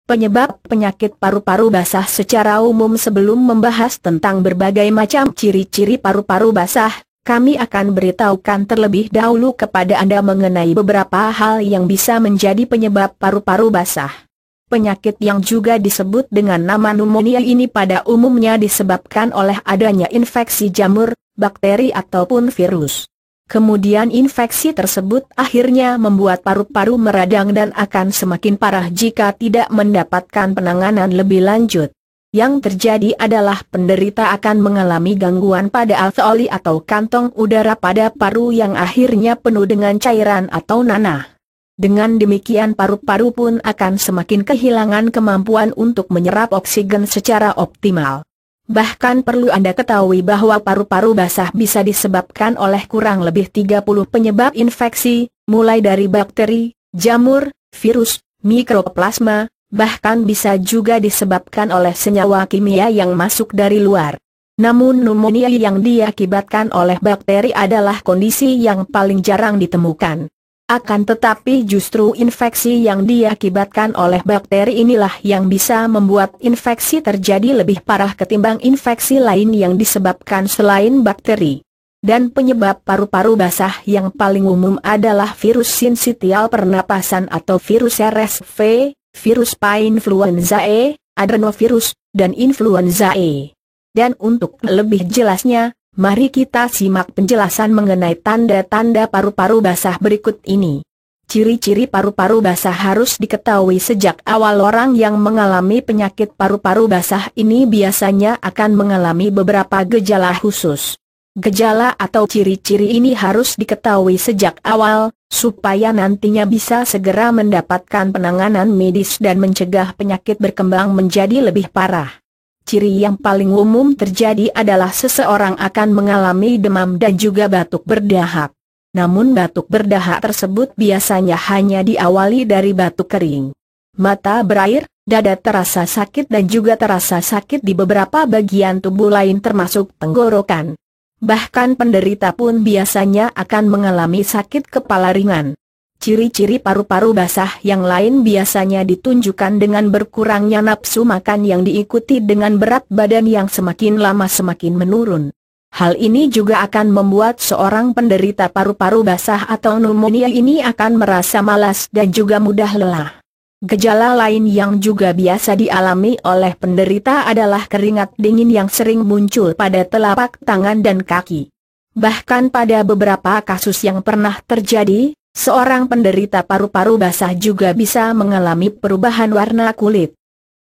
Penyebab penyakit paru-paru basah secara umum. Sebelum membahas tentang berbagai macam ciri-ciri paru-paru basah, kami akan beritahukan terlebih dahulu kepada Anda mengenai beberapa hal yang bisa menjadi penyebab paru-paru basah. Penyakit yang juga disebut dengan nama pneumonia ini pada umumnya disebabkan oleh adanya infeksi jamur, bakteri ataupun virus. Kemudian infeksi tersebut akhirnya membuat paru-paru meradang dan akan semakin parah jika tidak mendapatkan penanganan lebih lanjut. Yang terjadi adalah penderita akan mengalami gangguan pada alveoli atau kantong udara pada paru yang akhirnya penuh dengan cairan atau nanah. Dengan demikian paru-paru pun akan semakin kehilangan kemampuan untuk menyerap oksigen secara optimal. Bahkan perlu Anda ketahui bahwa paru-paru basah bisa disebabkan oleh kurang lebih 30 penyebab infeksi, mulai dari bakteri, jamur, virus, mikroplasma, bahkan bisa juga disebabkan oleh senyawa kimia yang masuk dari luar. Namun pneumonia yang diakibatkan oleh bakteri adalah kondisi yang paling jarang ditemukan. Akan tetapi justru infeksi yang diakibatkan oleh bakteri inilah yang bisa membuat infeksi terjadi lebih parah ketimbang infeksi lain yang disebabkan selain bakteri. Dan penyebab paru-paru basah yang paling umum adalah virus sinsitial pernapasan atau virus RSV, virus influenza E, adenovirus, dan influenza E. Dan untuk lebih jelasnya, mari kita simak penjelasan mengenai tanda-tanda paru-paru basah berikut ini. Ciri-ciri paru-paru basah harus diketahui sejak awal. Orang yang mengalami penyakit paru-paru basah ini biasanya akan mengalami beberapa gejala khusus. Gejala atau ciri-ciri ini harus diketahui sejak awal, supaya nantinya bisa segera mendapatkan penanganan medis dan mencegah penyakit berkembang menjadi lebih parah. Ciri yang paling umum terjadi adalah seseorang akan mengalami demam dan juga batuk berdahak. Namun batuk berdahak tersebut biasanya hanya diawali dari batuk kering. Mata berair, dada terasa sakit dan juga terasa sakit di beberapa bagian tubuh lain termasuk tenggorokan. Bahkan penderita pun biasanya akan mengalami sakit kepala ringan. Ciri-ciri paru-paru basah yang lain biasanya ditunjukkan dengan berkurangnya nafsu makan yang diikuti dengan berat badan yang semakin lama semakin menurun. Hal ini juga akan membuat seorang penderita paru-paru basah atau pneumonia ini akan merasa malas dan juga mudah lelah. Gejala lain yang juga biasa dialami oleh penderita adalah keringat dingin yang sering muncul pada telapak tangan dan kaki. Bahkan pada beberapa kasus yang pernah terjadi, seorang penderita paru-paru basah juga bisa mengalami perubahan warna kulit.